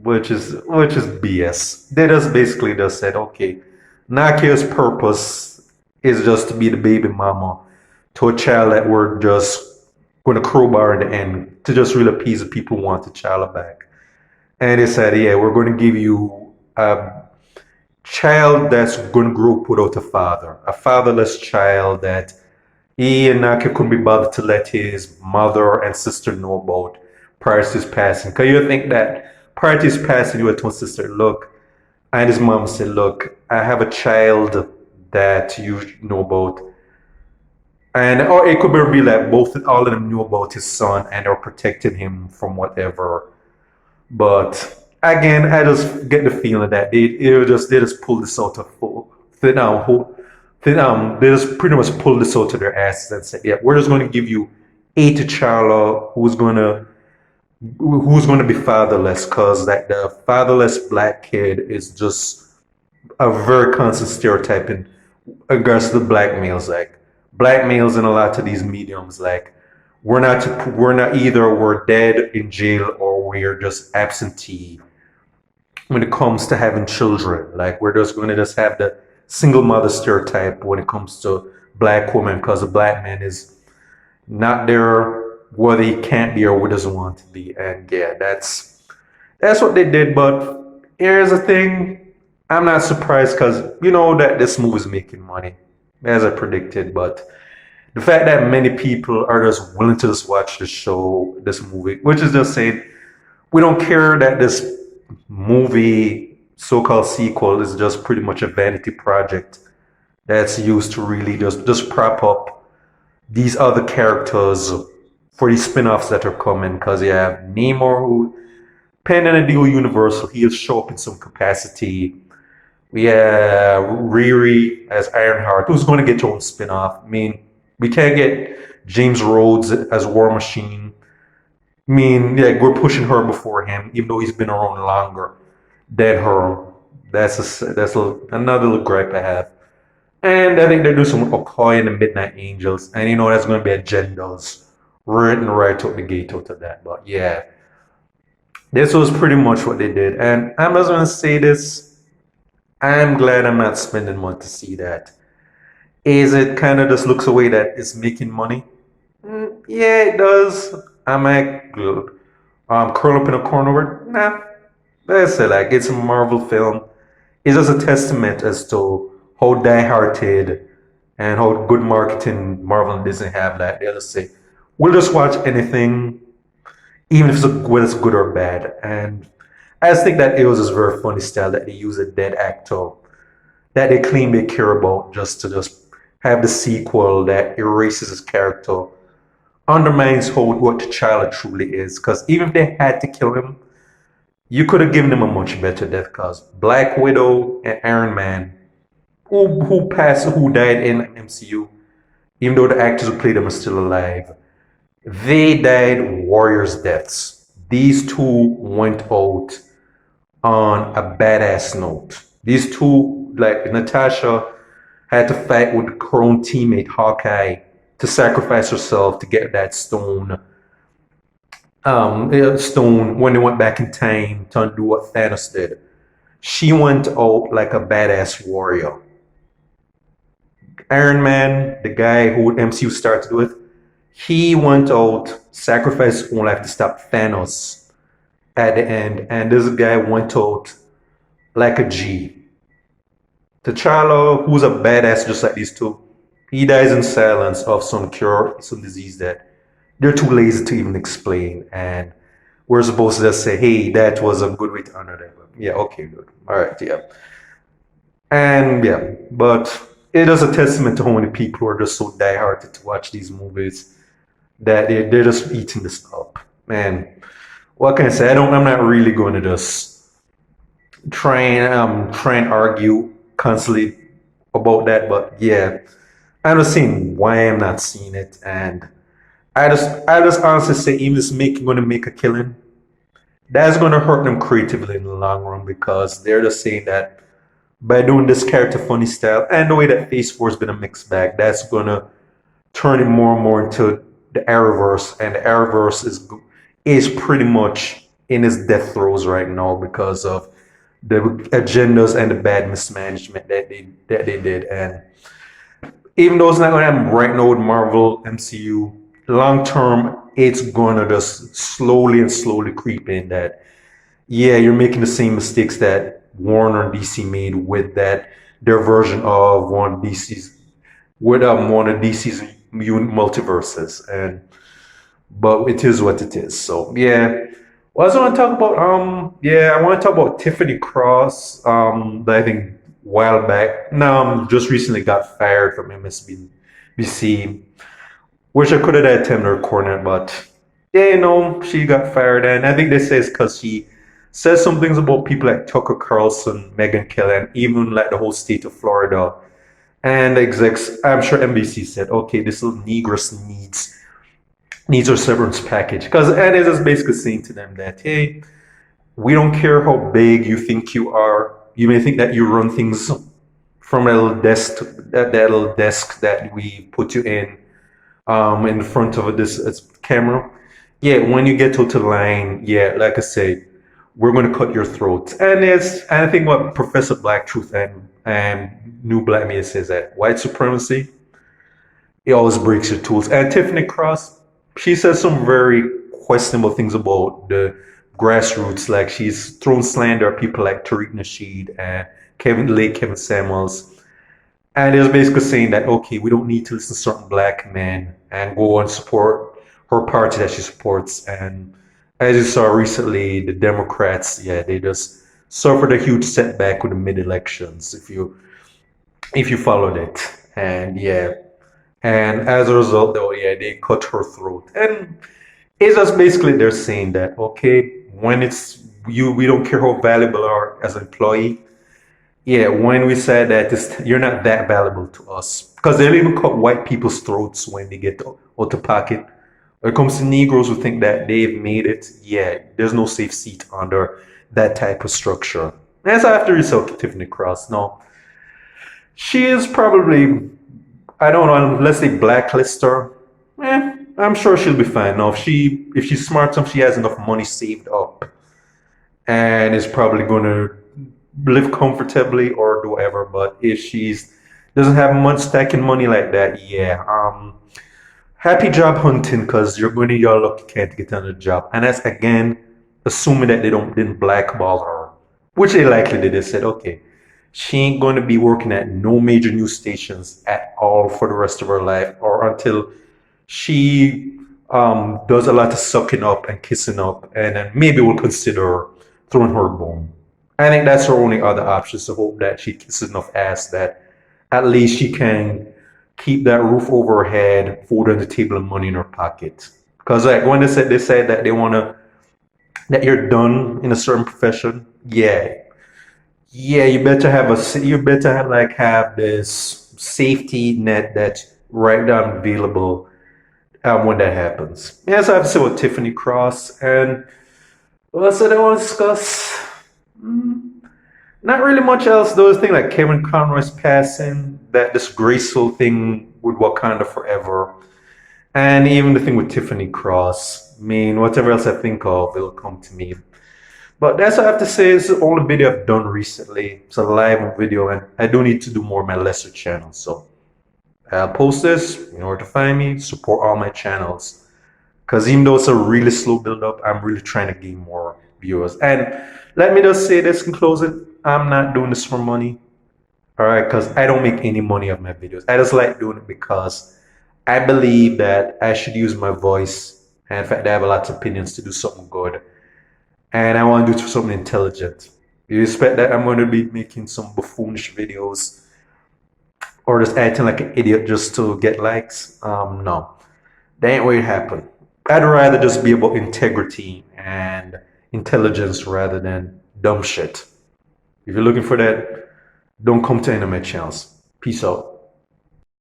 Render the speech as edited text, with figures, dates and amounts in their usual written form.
which is BS. They just basically just said, okay, Nakia's purpose is just to be the baby mama to a child that we're just going to crowbar in the end to just really appease the people who want the child back. And they said, yeah, we're going to give you a child that's going to grow up without a fatherless child that he and Naki couldn't be bothered to let his mother and sister know about prior to his passing. Because you think that prior to his passing, you would tell his sister, look, and his mom said, look, I have a child that you know about. And or it could be like both all of them knew about his son and are protecting him from whatever. But again, I just get the feeling that they just pulled this out of full they just pretty much pulled this out of their asses and said, yeah, we're just going to give you a T'Challa who's going to be fatherless, because like the fatherless black kid is just a very constant stereotype in regards to the black males. Like black males in a lot of these mediums, like we're not either we're dead in jail or we're just absentee when it comes to having children. Like we're just going to just have the single mother stereotype when it comes to black women, because a black man is not there whether he can't be or who doesn't want to be. And yeah, that's what they did. But here's the thing, I'm not surprised because you know that this movie is making money as I predicted. But the fact that many people are just willing to just watch this movie, which is just saying we don't care that this movie so-called sequel is just pretty much a vanity project that's used to really just prop up these other characters for these spin-offs that are coming. Because you have Namor, who pending a deal with Universal, he'll show up in some capacity. We have Riri as Ironheart, who's going to get her own spin-off. I mean, we can't get James Rhodes as War Machine. I mean, yeah, we're pushing her before him, even though he's been around longer than her. Another little gripe I have. And I think they're doing some Okoye and the Midnight Angels, and you know that's going to be agendas written right out the gate out of that. But yeah, this was pretty much what they did, and I'm just going to say this: I'm glad I'm not spending money to see that. Is it kind of just looks away that it's making money? Yeah, it does. Am I curl up in a corner over it? Nah. That's it. Like it's a Marvel film. It's just a testament as to how die-hearted and how good marketing Marvel and Disney have. That they'll just say, "We'll just watch anything, even if whether it's good or bad." And I just think that it was just very funny style that they use a dead actor that they claim they care about just have the sequel that erases his character, undermines what T'Challa truly is. Because even if they had to kill him, you could have given him a much better death. Because Black Widow and Iron Man, who died in MCU, even though the actors who played them are still alive, they died warriors' deaths. These two went out on a badass note. These two, like Natasha, had to fight with her own teammate Hawkeye to sacrifice herself to get that stone when they went back in time to undo what Thanos did. She went out like a badass warrior. Iron Man, the guy who MCU started with, he went out, sacrificed his own life to stop Thanos at the end, and this guy went out like a G. T'Challa, who's a badass just like these two, he dies in silence of some cure, some disease that they're too lazy to even explain. And we're supposed to just say, hey, that was a good way to honor them. Yeah, okay, good. All right, yeah. And yeah, but it is a testament to how many people are just so die-hearted to watch these movies that they're just eating this up. Man, what can I say? I'm not really going to just try and argue constantly about that, but yeah, I'm just saying why I'm not seeing it. And I just honestly say, even if it's going to make a killing, that's going to hurt them creatively in the long run, because they're just saying that by doing this character funny style and the way that Phase 4 has been a mixed bag, that's going to turn it more and more into the Arrowverse, and the Arrowverse is pretty much in his death throes right now because of the agendas and the bad mismanagement that they did. And even though it's not going to happen right now with Marvel MCU, long term, it's going to just slowly and slowly creep in that, yeah, you're making the same mistakes that Warner and DC made with that, their version of one of DC's multiverses. And but it is what it is. So yeah. Well, I also want to talk about yeah, I want to talk about Tiffany Cross. That I think a while back. Now just recently got fired from MSNBC, which I could have attempted recording it, but yeah, she got fired, and I think they say it's because she says some things about people like Tucker Carlson, Megyn Kelly, and even like the whole state of Florida. And the execs, I'm sure NBC said, okay, this little negress needs her severance package. Because and it is basically saying to them that, hey, we don't care how big you think you are. You may think that you run things from that little desk that we put you in front of this camera. Yeah, when you get to the line, yeah, like I say, we're going to cut your throat. And I think what Professor Black Truth and New Black Media says that white supremacy, it always breaks your tools. And Tiffany Cross, she says some very questionable things about the grassroots. Like she's thrown slander at people like Tariq Nasheed and Kevin Samuels. And it was basically saying that, okay, we don't need to listen to certain black men and go and support her party that she supports. And as you saw recently, the Democrats, yeah, they just suffered a huge setback with the mid-elections, if you followed it. And yeah, and as a result, though, yeah, they cut her throat. And it's just basically they're saying that, okay, when it's you, we don't care how valuable you are as an employee. Yeah, when we said that you're not that valuable to us, because they'll even cut white people's throats when they get out of pocket. When it comes to Negroes who think that they've made it, yeah, there's no safe seat under that type of structure. That's after you saw Tiffany Cross. No, she is probably, I don't know, let's say blacklist her. I'm sure she'll be fine. Now, if she's smart enough, she has enough money saved up, and is probably going to live comfortably or do whatever. But if she's doesn't have much stacking money like that, yeah, happy job hunting because you're going to your lucky can't get another job, and that's again assuming that they didn't blackball her, which they likely did. They said, okay, she ain't going to be working at no major news stations at all for the rest of her life, or until she does a lot of sucking up and kissing up, and then maybe we'll consider throwing her a bone. I think that's her only other option. To hope that she kisses enough ass that at least she can keep that roof over her head, food on the table, and money in her pocket. Because like when they said that they wanna that you're done in a certain profession, yeah, yeah, you better have this safety net that's right down available when that happens. Yeah, so I have to say with Tiffany Cross and what else did I want to discuss? Not really much else. Those things like Kevin Conroy's passing, that disgraceful thing with Wakanda Forever, and even the thing with Tiffany Cross. I mean, whatever else I think of, it'll come to me. But that's what I have to say. It's the only video I've done recently. It's a live video, and I do need to do more on my lesser channels. So I'll post this in order to find me, support all my channels. Because even though it's a really slow build up, I'm really trying to gain more viewers. And let me just say this in closing, I'm not doing this for money. All right, because I don't make any money off my videos. I just like doing it because I believe that I should use my voice. And in fact, I have a lot of opinions to do something good. And I want to do something intelligent. You expect that I'm going to be making some buffoonish videos or just acting like an idiot just to get likes? No, that ain't what it happen. I'd rather just be about integrity and intelligence rather than dumb shit. If you're looking for that, don't come to any of my channels. Peace out.